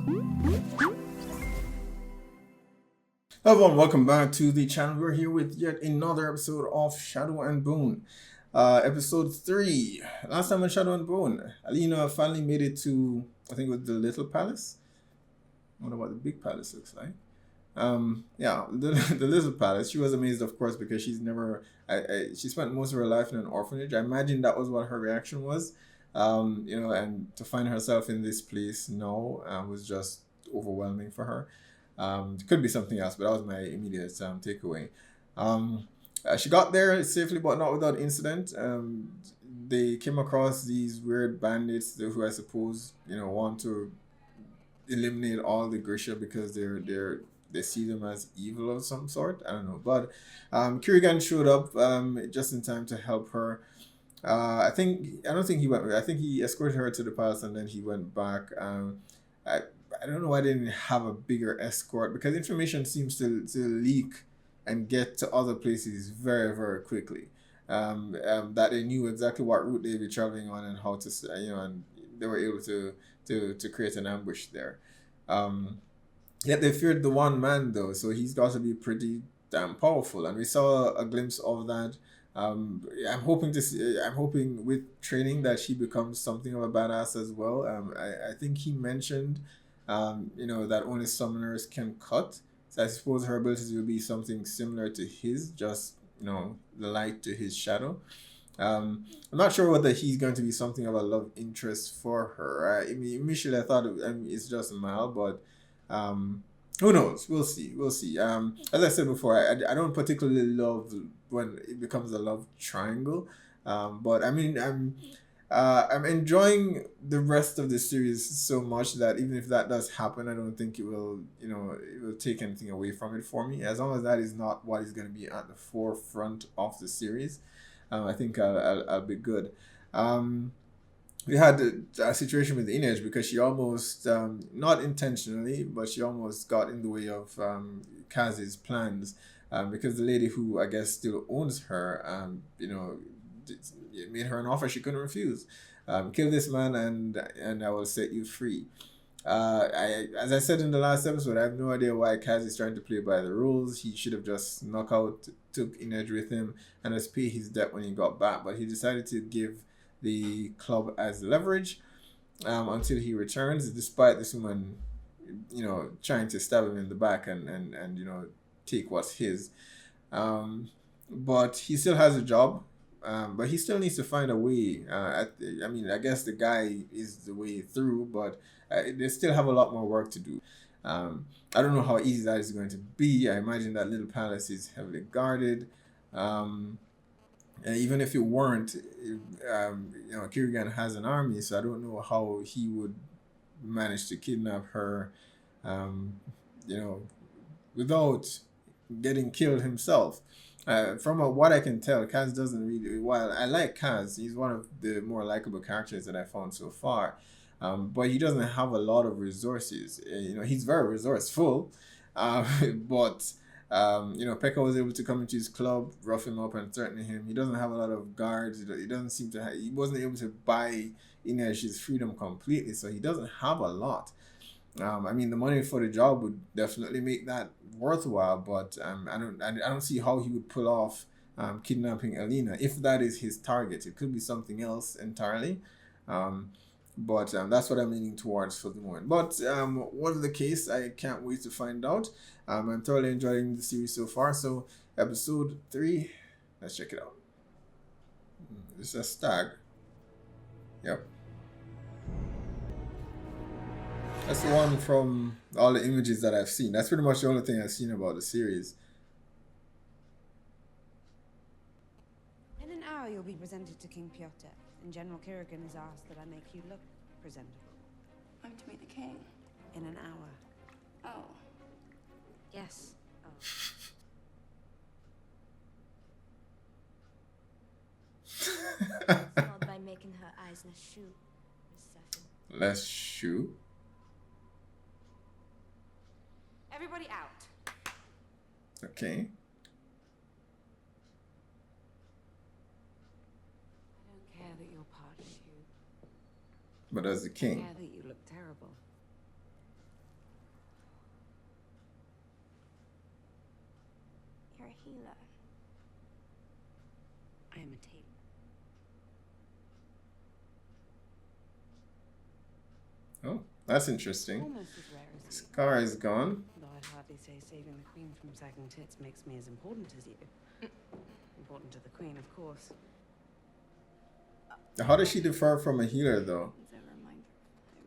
Hello everyone, welcome back to the channel. We're here with yet another episode of Shadow and Bone. Episode 3. Last time on Shadow and Bone, Alina finally made it to, I think it was the Little Palace. I wonder what the big palace looks like. Yeah, the Little Palace. She was amazed, of course, because she's never, she spent most of her life in an orphanage. I imagine that was what her reaction was. And to find herself in this place now was just overwhelming for her. It could be something else, but that was my immediate takeaway. She got there safely, but not without incident. They came across these weird bandits who I suppose want to eliminate all the Grisha because they see them as evil of some sort. I don't know, but Kirigan showed up just in time to help her. I don't think he went. I think he escorted her to the palace and then he went back. I I don't know why they didn't have a bigger escort because information seems to leak and get to other places very very quickly. That they knew exactly what route they'd be traveling on and how to and they were able to create an ambush there. Um, Yet they feared the one man though, so he's got to be pretty damn powerful, and we saw a glimpse of that. I'm hoping with training that she becomes something of a badass as well. I think he mentioned, that only summoners can cut. So I suppose her abilities will be something similar to his, just the light to his shadow. I'm not sure whether he's going to be something of a love interest for her. I mean, initially I thought it's just Mal, but um, who knows? We'll see. We'll see. As I said before, I don't particularly love when it becomes a love triangle. But I mean, I'm enjoying the rest of the series so much that even if that does happen, I don't think it will take anything away from it for me. As long as that is not what is going to be at the forefront of the series, I think I'll be good. Um, we had a situation with Inej because she almost, not intentionally, but she almost got in the way of Kaz's plans because the lady who I guess still owns her, made her an offer she couldn't refuse. Kill this man and I will set you free. As I said in the last episode, I have no idea why Kaz is trying to play by the rules. He should have just took Inej with him, and just pay his debt when he got back. But he decided to give the club as leverage until he returns, despite this woman, trying to stab him in the back and take what's his. Um, but he still has a job. But he still needs to find a way. I mean, I guess the guy is the way through, but they still have a lot more work to do. I don't know how easy that is going to be. I imagine that little palace is heavily guarded. Um, and even if it weren't, Kirigan has an army, so I don't know how he would manage to kidnap her, um, you know, without getting killed himself. From what I can tell, Kaz doesn't really. While I like Kaz, he's one of the more likable characters that I found so far. But he doesn't have a lot of resources. He's very resourceful, but Pekka was able to come into his club, rough him up, and threaten him. He doesn't have a lot of guards. He doesn't seem to. He wasn't able to buy Inesh's freedom completely, so he doesn't have a lot. I mean, the money for the job would definitely make that worthwhile, but I don't see how he would pull off kidnapping Alina if that is his target. It could be something else entirely, um, but that's what I'm leaning towards for the moment. But whatever the case, I can't wait to find out. I'm thoroughly enjoying the series so far. So, episode 3, let's check it out. It's a stag. Yep. That's the one from all the images that I've seen. That's pretty much the only thing I've seen about the series. In an hour, you'll be presented to King Pyotr, and General Kirigan has asked that I make you look presentable. I'm to meet the king. In an hour. Oh. Yes. Oh. Not by making her eyes less shoe, Miss Sefin. Less shoe? Everybody out. Okay. I don't care that you're part shoe. But as the I king. care that you look terrible. a healer. I am a tailor. Oh, that's interesting. Almost as rare as you. Scar is gone. Though I'd hardly say saving the Queen from sagging tits makes me as important as you. Important to the Queen, of course. How does she differ from a healer, though? It's a reminder of home.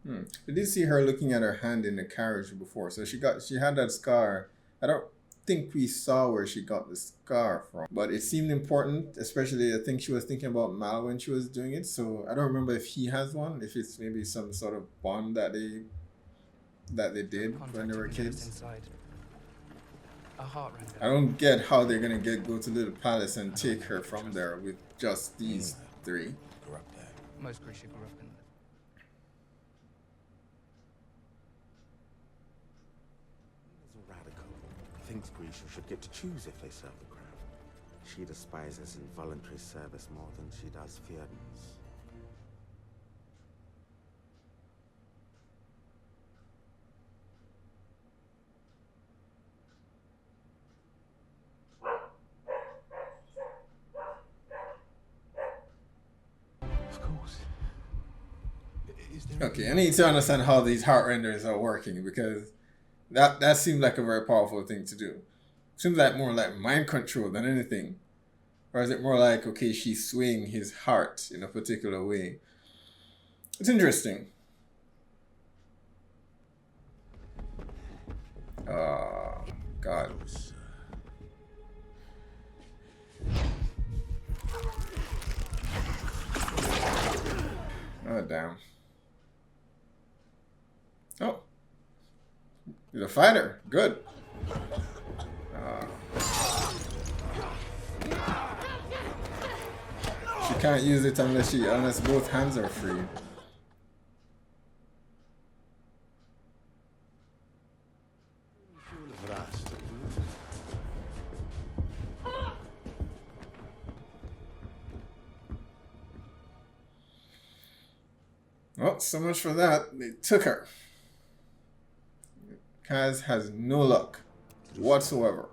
Sentiment. I did see her looking at her hand in the carriage before, so she had that scar. I don't think we saw where she got the scar from, but it seemed important, especially I think she was thinking about Mal when she was doing it, so I don't remember if he has one, if it's maybe some sort of bond that they did when they were kids. Inside. A heart render. I don't get how they're gonna go to Little Palace and take her from there with just these three. Grew up there. Most Grisha grew up in As a radical, thinks Grisha should get to choose if they serve the crown. She despises involuntary service more than she does Fjerdan's. Of course. Is there Okay, I need to understand how these heart renders are working because that seemed like a very powerful thing to do. Seems like more like mind control than anything. Or is it more like, okay, she's swaying his heart in a particular way? It's interesting. Oh, God. Oh, damn. Oh. He's a fighter. Good. She can't use it unless both hands are free. Well, so much for that. They took her. Kaz has no luck whatsoever.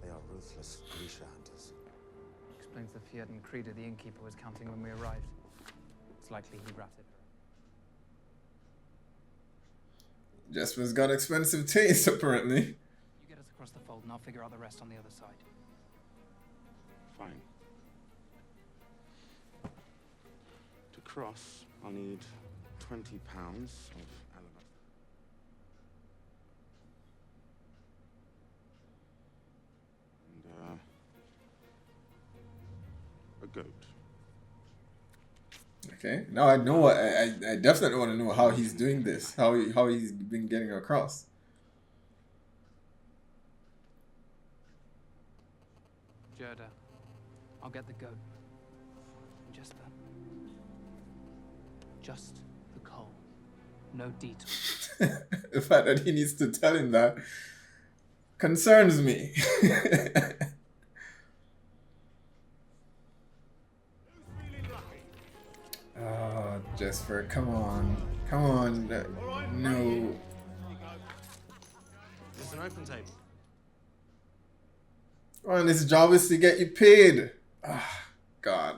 They are ruthless Grisha hunters. Explains the Fjerdan Creeder the innkeeper was counting when we arrived. It's likely he ratted her. Jesper's got expensive taste, apparently. You get us across the fold and I'll figure out the rest on the other side. Fine. To cross, I'll need 20 pounds of alabaster. And, a goat. Okay, now I know. I definitely want to know how he's doing this. How he's been getting across. Gerda, I'll get the goat. And Jesper, just the coal. No detour. The fact that he needs to tell him that concerns me. Oh, Jesper, come on. Come on. No. It's an open table. Oh, and his job is to get you paid. Ah, God.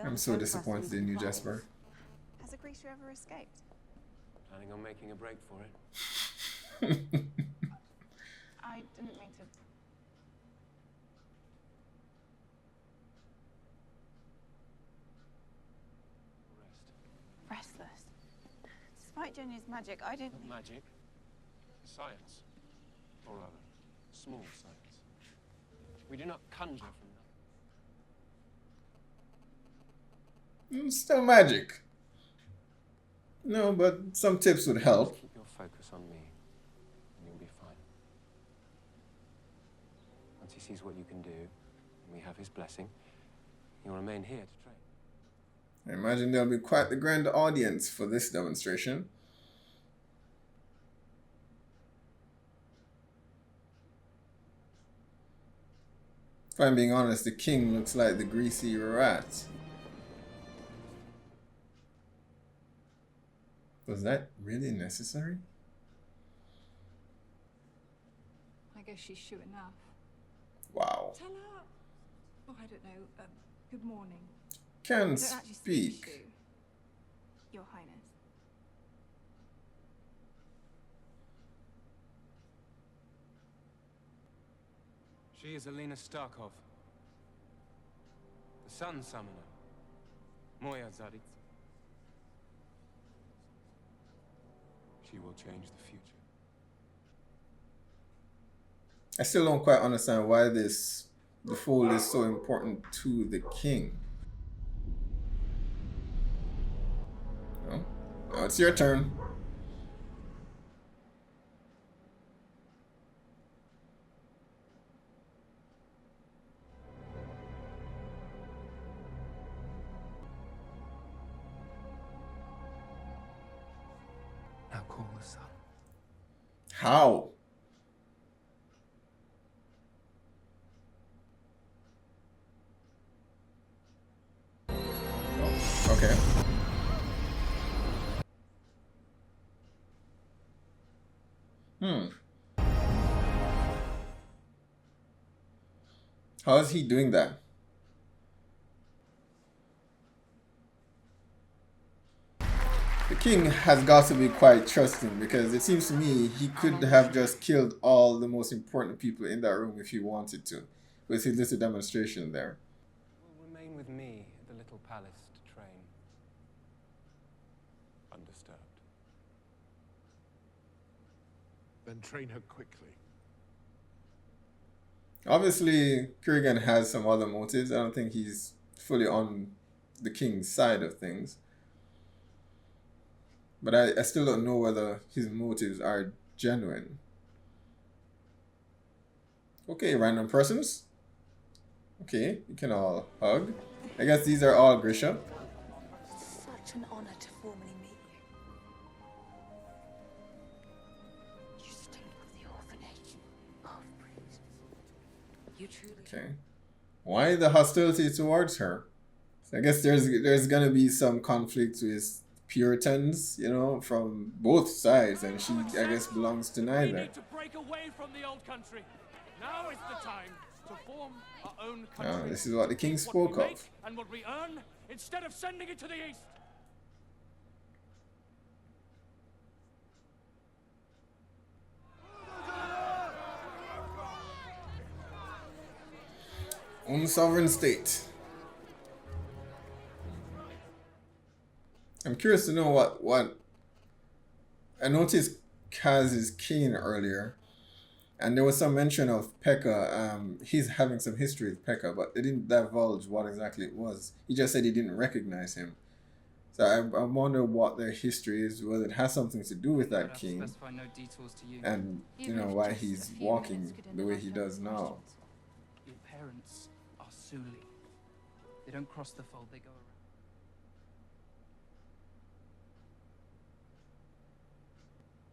I'm so disappointed in you, Jesper. Has a Grisha ever escaped? Planning on making a break for it. I didn't mean to. Rest. Restless. Despite Jenny's magic, I didn't. Not magic. Science. Or rather, small science. We do not conjure from nothing. Still magic. No, but some tips would help. Keep your focus on me, and you'll be fine. Once he sees what you can do, and we have his blessing, you'll remain here to train. I imagine there'll be quite the grand audience for this demonstration. If I'm being honest, the king looks like the greasy rat. Was that really necessary? I guess she's sure enough. Wow. Tell her, oh, I don't know, good morning. Can I don't actually speak. Shu, Your Highness. She is Alina Starkov, the Sun Summoner. Moya Zarit. She will change the future. I still don't quite understand why the fold is so important to the king. Oh, now it's your turn. Now call the sun. How? Okay. How is he doing that? The king has got to be quite trusting, because it seems to me he could have just killed all the most important people in that room if he wanted to, with his little demonstration there. Will remain with me at the little palace to train. Undisturbed. Then train her quickly. Obviously, Kurgan has some other motives. I don't think he's fully on the king's side of things. But I still don't know whether his motives are genuine. Okay, random persons. Okay, you can all hug. I guess these are all Grisha. Such an honor to formally meet you. You stayed with the orphanage. Half-breed. You truly... Okay. Why the hostility towards her? I guess there's gonna be some conflict with Puritans, you know, from both sides, and she, I guess, belongs to We neither. need to break away from the old country. Now is the time to form our own country. This is what the king What spoke we of. make and what we earn, instead of sending it to the east. Own sovereign state. I'm curious to know what I noticed Kaz is keen earlier, and there was some mention of Pekka. He's having some history with Pekka, but they didn't divulge what exactly it was. He just said he didn't recognize him. So I wonder what their history is, whether it has something to do with that king, Specify no detours to you. and you know why he's walking the way he does now. Your parents are Suli. They don't cross the fold, they go around.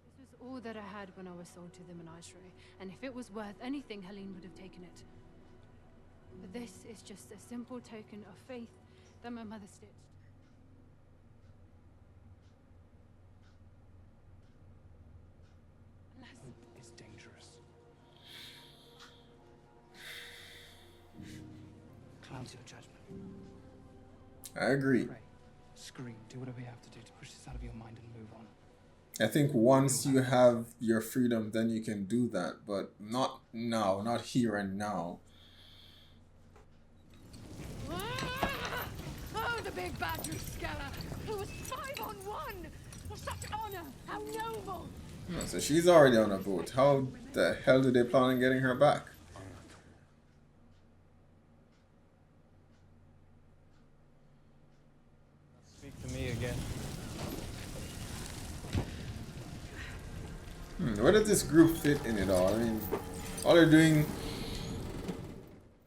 This was all that I had when I was sold to the Menagerie, and if it was worth anything, Helene would have taken it. But this is just a simple token of faith that my mother stitched. It's dangerous. Clouds your judgment. I agree. Pray, scream, do whatever you have to do to push this out of your mind and move on. I think once you have your freedom, then you can do that, but not now, not here and now. Oh, the big bad Druscella! It was 5-on-1! For such honor! How noble! Oh, so she's already on a boat. How the hell do they plan on getting her back? Speak to me again. Where does this group fit in it all? I mean, all they're doing,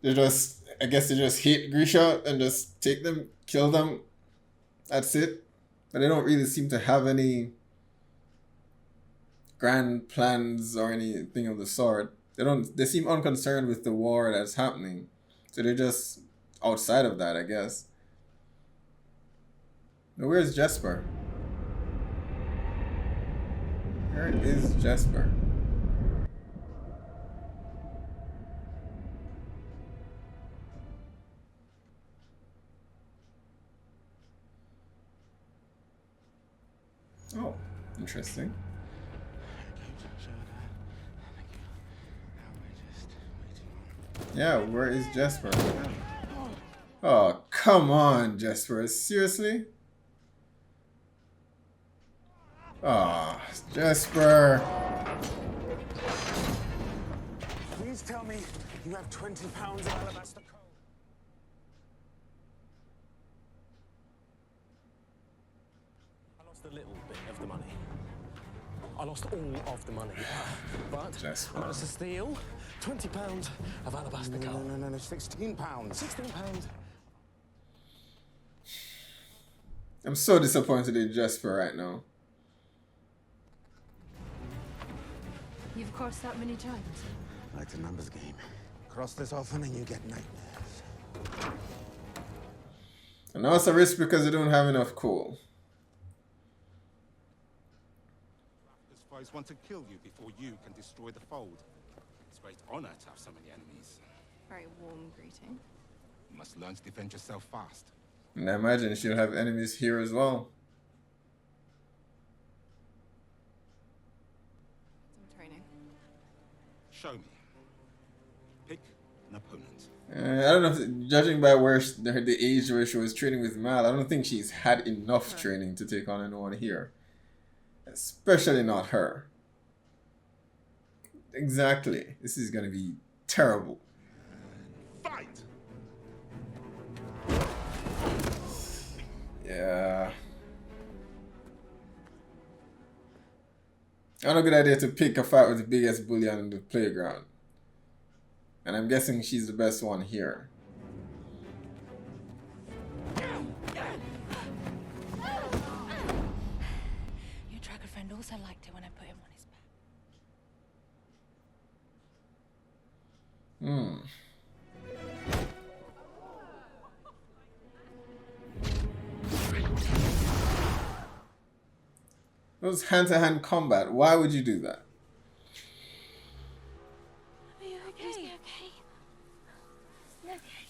I guess they just hate Grisha and just take them, kill them. That's it. But they don't really seem to have any grand plans or anything of the sort. They seem unconcerned with the war that's happening. So they're just outside of that, I guess. Now, where's Jesper? Where is Jesper? Oh, interesting. Yeah, where is Jesper? Oh, come on, Jesper. Seriously? Ah, Jesper. Please tell me you have 20 pounds of alabaster coal. I lost a little bit of the money. I lost all of the money. But Jesper. I managed to steal 20 pounds of alabaster coal. No, 16 pounds. 16 pounds. I'm so disappointed in Jesper right now. You've crossed that many times. Like a numbers game. Cross this often and you get nightmares. And now it's a risk because you don't have enough coal. His foes want to kill you before you can destroy the fold. It's a great honor to have so many enemies. Very warm greeting. You must learn to defend yourself fast. And I imagine she'll have enemies here as well. Some training. Show me. Pick an opponent. I don't know, if, judging by where the age where she was training with Mal, I don't think she's had enough training to take on anyone here. Especially not her. Exactly. This is going to be terrible. Fight! Yeah. Not a good idea to pick a fight with the biggest bully on the playground. And I'm guessing she's the best one here. Your tracker friend also liked it when I put him on his back. Those hand-to-hand combat, why would you do that? Are you okay? Is he okay? Okay.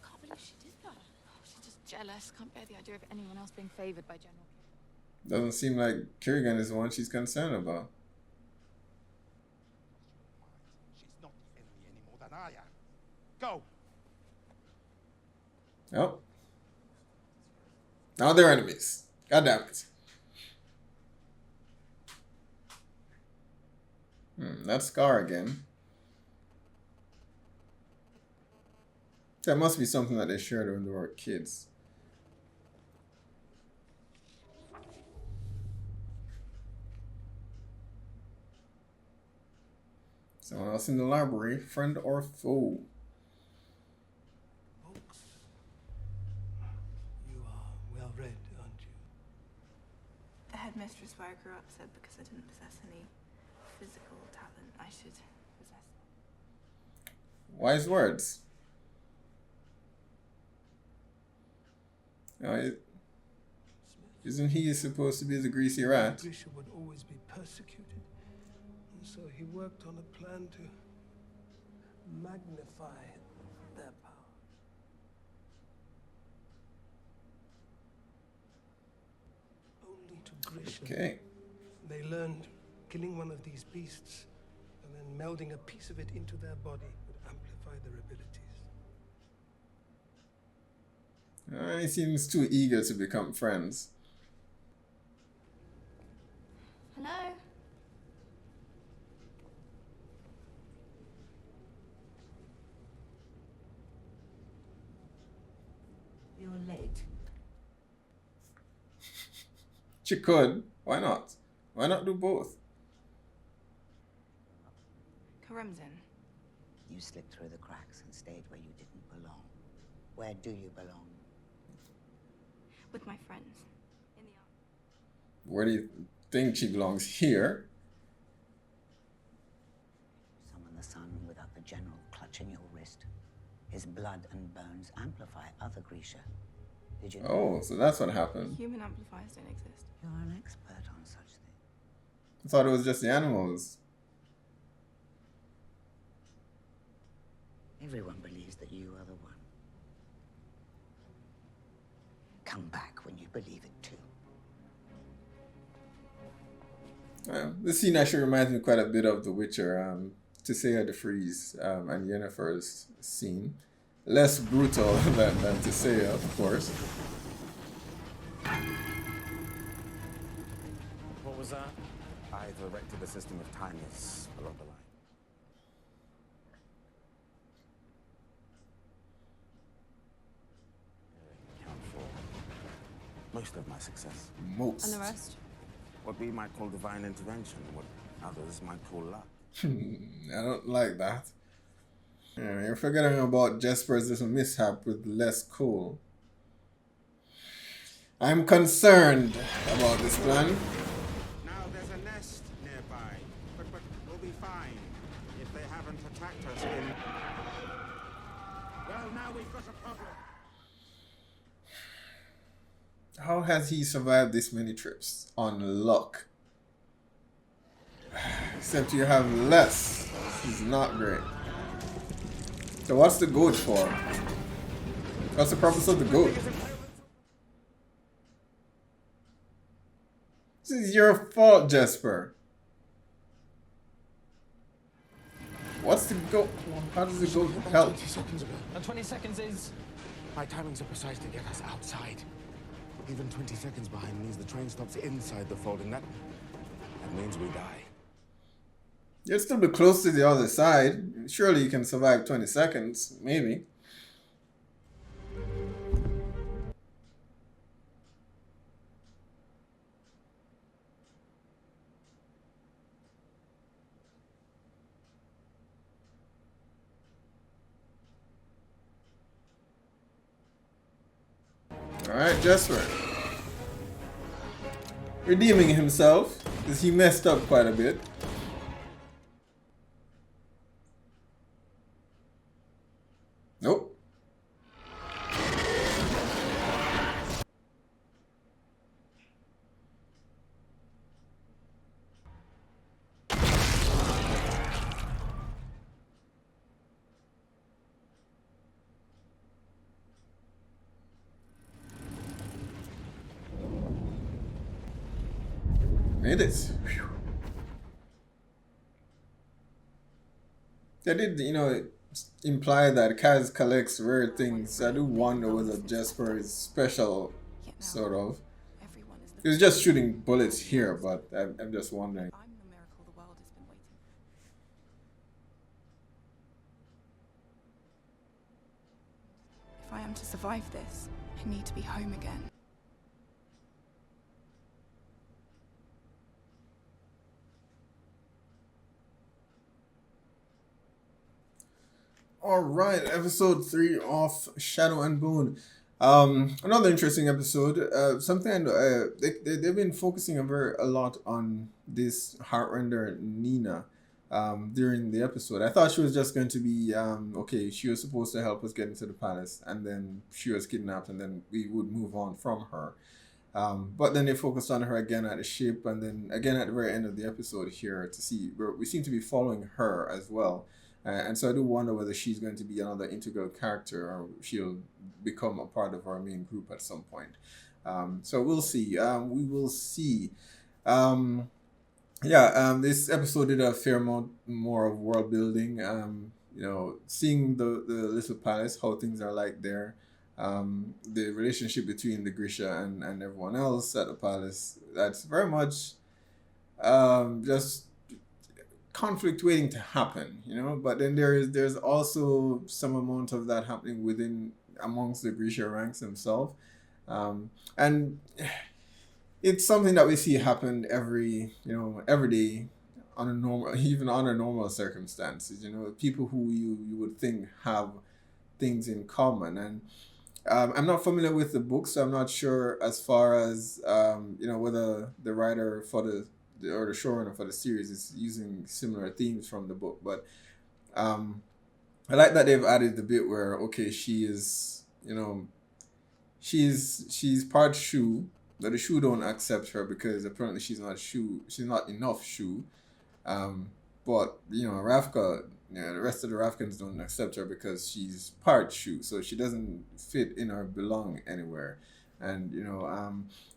Can't believe she did that. She's just jealous. Can't bear the idea of anyone else being favored by General. Doesn't seem like Kerrigan is the one she's concerned about. She's not the enemy any more than I am. Go! Yep. Now they're enemies. God damn it. That's Scar again. That must be something that they shared when they were kids. Someone else in the library, friend or foe? Books. You are well read, aren't you? The headmistress where I grew up said because I didn't possess any physical talent, I should possess. Wise words. Isn't he supposed to be the greasy rat? Grisha would always be persecuted, and so he worked on a plan to magnify their power. Only to Grisha. Okay. They learned killing one of these beasts and then melding a piece of it into their body would amplify their abilities. He seems too eager to become friends. Hello? You're late. She could. Why not? Why not do both? Karamzin. You slipped through the cracks and stayed where you didn't belong. Where do you belong? With my friends. In the army. Where do you think she belongs? Here? Summon the sun without the general clutching your wrist. His blood and bones amplify other Grisha. Did you know? Oh, so that's what happened. Human amplifiers don't exist. You're an expert on such things. I thought it was just the animals. Everyone believes that you are the one. Come back when you believe it too. This scene actually reminds me quite a bit of The Witcher. Tissaia de Vries and Yennefer's scene. Less brutal than Tissaia, of course. What was that? I've erected a system of timers along the line. Count for most of my success. Most. And the rest? What we might call divine intervention, what others might call luck. I don't like that. Yeah, you're forgetting about Jesper's little mishap with Les Cole. I'm concerned about this plan. Now there's a nest nearby, but we'll be fine if they haven't attacked us in... Well, now we've got a problem. How has he survived this many trips? On luck. Except you have less. This is not great. So what's the goat for? What's the purpose of the goat? This is your fault, Jesper. What's the goat? How does the goat help? 20 seconds ago. And 20 seconds is... My timings are precise to get us outside. Even 20 seconds behind means the train stops inside the fold, and that means we die. You're still be close to the other side. Surely you can survive 20 seconds, maybe. Alright, Jesper. Redeeming himself, because he messed up quite a bit. Nope. Made it. Whew. They did, imply that Kaz collects rare things. I do wonder whether Jesper is special, sort of. He was just shooting bullets here, but I'm just wondering. I'm the miracle the world has been waiting for. If I am to survive this, I need to be home again. Alright, episode 3 of Shadow and Bone. Another interesting episode. They've been focusing a lot on this Heartrender Nina during the episode. I thought she was just going to be, okay, she was supposed to help us get into the palace, and then she was kidnapped, and then we would move on from her. But then they focused on her again at the ship, and then again at the very end of the episode here to see, we seem to be following her as well. And so I do wonder whether she's going to be another integral character or she'll become a part of our main group at some point. So we'll see. We will see. This episode did a fair amount more of world building. Seeing the little palace, how things are like there. The relationship between the Grisha and everyone else at the palace. That's very much just conflict waiting to happen, but then there's also some amount of that happening amongst the Grisha ranks themselves, and it's something that we see happen every day on a normal circumstances. People who you would think have things in common, and I'm not familiar with the book, so I'm not sure as far as whether the writer for the showrunner for the series is using similar themes from the book, but I like that they've added the bit where, okay, she is, she's part Shu, but the Shu don't accept her because apparently she's not enough Shu. But Ravka, the rest of the Ravkans don't accept her because she's part Shu, so she doesn't fit in or belong anywhere. And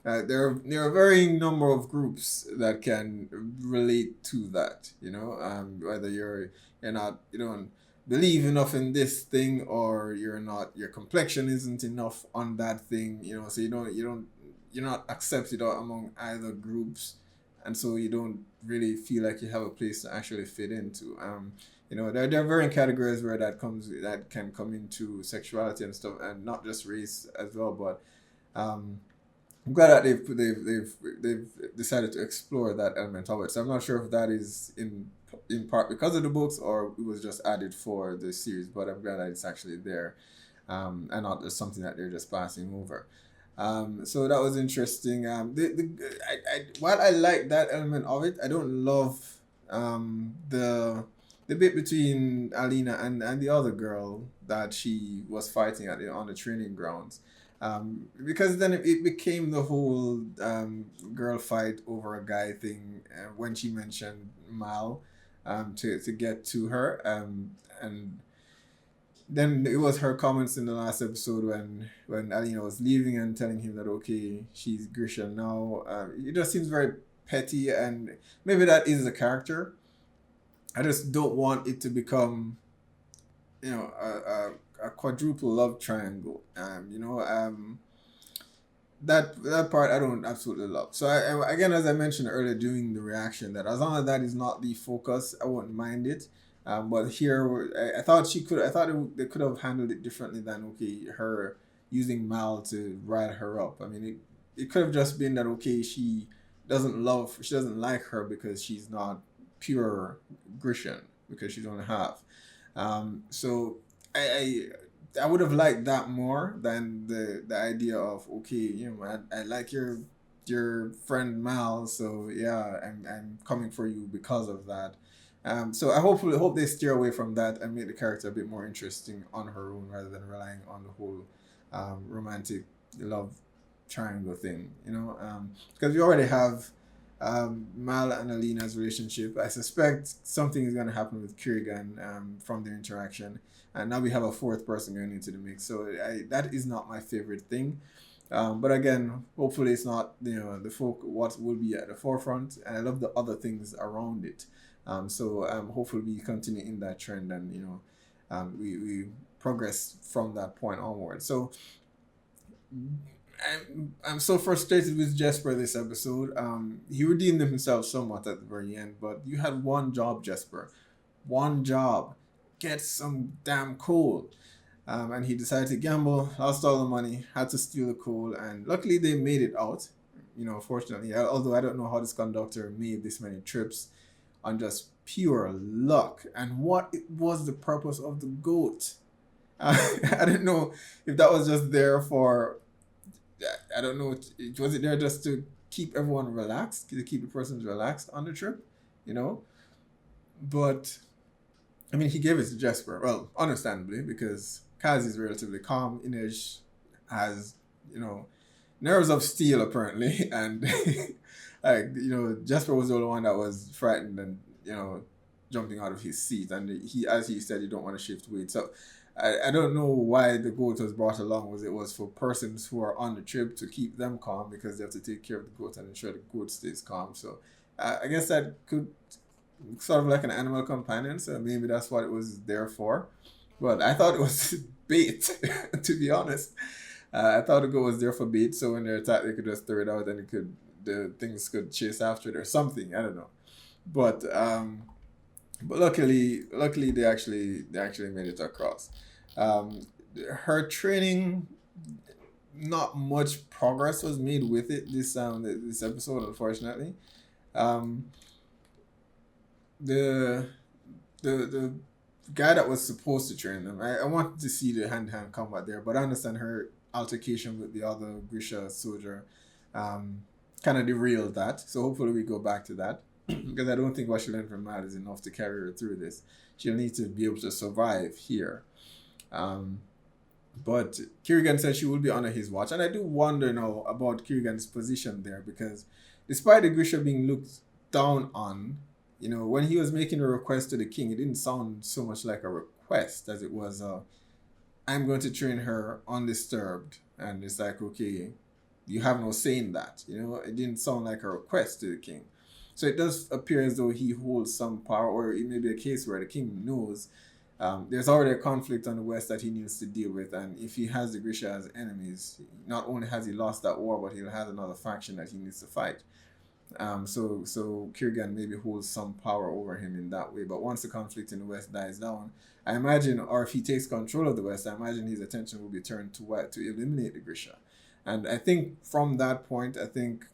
there are a varying number of groups that can relate to that. Whether you're not, you don't believe enough in this thing, or you're complexion isn't enough on that thing. So you're not accepted among either groups, and so you don't really feel like you have a place to actually fit into. There are varying categories where that can come into sexuality and stuff, and not just race as well. But I'm glad that they've decided to explore that element of it. So I'm not sure if that is in part because of the books or it was just added for the series, but I'm glad that it's actually there, and not just something that they're just passing over. So that was interesting. While I like that element of it, I don't love the bit between Alina and the other girl that she was fighting on the training grounds. Because then it became the whole girl fight over a guy thing when she mentioned Mal to get to her. And then it was her comments in the last episode when Alina was leaving and telling him that, okay, she's Grisha now. It just seems very petty, and maybe that is the character. I just don't want it to become, a quadruple love triangle. That part I don't absolutely love. So I, again, as I mentioned earlier during the reaction, that as long as that is not the focus, I won't mind it. But here, I thought they could have handled it differently than, okay, her using Mal to rile her up. I mean, it could have just been that, okay, she doesn't like her because she's not pure Grecian, because she's only half. So I would have liked that more than the idea of, okay, I like your friend Mal, so yeah, I'm coming for you because of that. So I hope they steer away from that and make the character a bit more interesting on her own rather than relying on the whole romantic love triangle thing, because we already have Mal and Alina's relationship. I suspect something is going to happen with Kirigan from their interaction, and now we have a fourth person going into the mix. So that is not my favorite thing. But again, hopefully it's not what will be at the forefront, and I love the other things around it. So hopefully we continue in that trend, and we progress from that point onward. So I'm so frustrated with Jesper this episode. He redeemed himself somewhat at the very end, but you had one job, Jesper. One job. Get some damn coal. And he decided to gamble, lost all the money, had to steal the coal, and luckily they made it out. Fortunately, although I don't know how this conductor made this many trips on just pure luck. And what was the purpose of the goat? I don't know if that was just there for, I don't know, was it there just to keep everyone relaxed, to keep the persons relaxed on the trip, But, I mean, he gave it to Jesper. Well, understandably, because Kaz is relatively calm. Inej has, nerves of steel, apparently. And, Jesper was the only one that was frightened and, jumping out of his seat. And he, as he said, he don't want to shift weight. So, I don't know why the goat was brought along. It was for persons who are on the trip to keep them calm, because they have to take care of the goat and ensure the goat stays calm. So I guess that could sort of like an animal companion. So maybe that's what it was there for. But I thought it was bait, to be honest. I thought the goat was there for bait, so when they're attacked, they could just throw it out and the things could chase after it or something. I don't know. But luckily they actually made it across. Her training, not much progress was made with it this episode, unfortunately. The guy that was supposed to train them, I wanted to see the hand-to-hand combat there, but I understand her altercation with the other Grisha soldier kind of derailed that. So hopefully we go back to that, because I don't think what she learned from Mal is enough to carry her through this. She'll need to be able to survive here. But Kirigan said she will be under his watch. And I do wonder now about Kirigan's position there, because despite the Grisha being looked down on, you know, when he was making a request to the king, it didn't sound so much like a request as it was I'm going to train her undisturbed. And it's like, okay, you have no say in that. You know, it didn't sound like a request to the king. So it does appear as though he holds some power, or it may be a case where the king knows there's already a conflict on the west that he needs to deal with. And if he has the Grisha as enemies, not only has he lost that war, but he'll have another faction that he needs to fight. So Kirigan maybe holds some power over him in that way. But once the conflict in the west dies down, I imagine, or if he takes control of the west, I imagine his attention will be turned to what? To eliminate the Grisha. And I think from that point, I think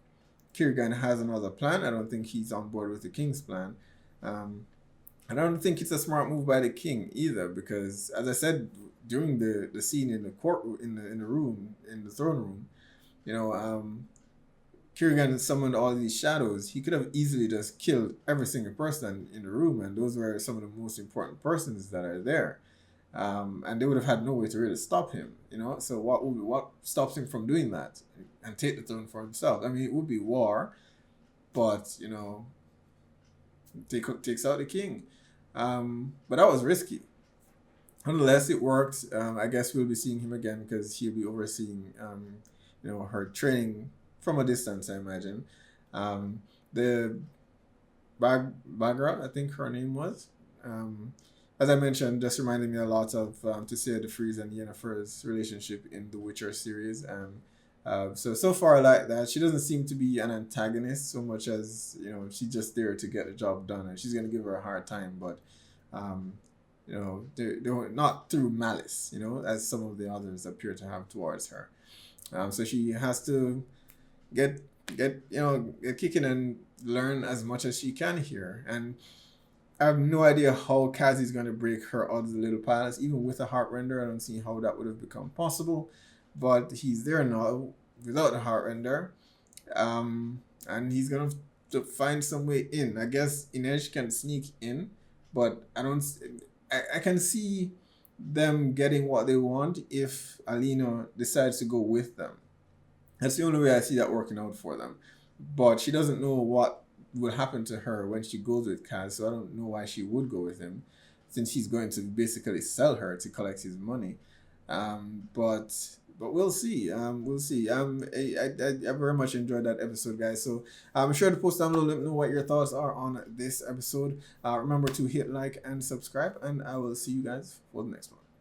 Kirigan has another plan. I don't think he's on board with the king's plan. I don't think it's a smart move by the king either, because as I said during the scene in the court, in the throne room, you know, Kirigan summoned all these shadows. He could have easily just killed every single person in the room, and those were some of the most important persons that are there. And they would have had no way to really stop him, you know. So what stops him from doing that and take the throne for himself? I mean, it would be war, but you know, takes out the king. But that was risky. Nonetheless, it worked. I guess we'll be seeing him again because he'll be overseeing, you know, her training from a distance, I imagine. The Baghra, I think her name was. As I mentioned, just reminded me a lot of Tessia de Vries and Yennefer's relationship in the Witcher series. So far I like that. She doesn't seem to be an antagonist so much as, you know, she's just there to get the job done, and she's going to give her a hard time, but you know, they're not through malice, you know, as some of the others appear to have towards her. So she has to get kicking and learn as much as she can here. And I have no idea how Kazi's going to break her out of the little palace. Even with a Heartrender, I don't see how that would have become possible. But he's there now without a Heartrender. And he's going to find some way in. I guess Inej can sneak in, but I can see them getting what they want if Alina decides to go with them. That's the only way I see that working out for them. But she doesn't know what will happen to her when she goes with Kaz, so I don't know why she would go with him, since he's going to basically sell her to collect his money. But we'll see. We'll see. I very much enjoyed that episode, guys. So I'm sure to post down below, let me know what your thoughts are on this episode. Remember to hit like and subscribe, and I will see you guys for the next one.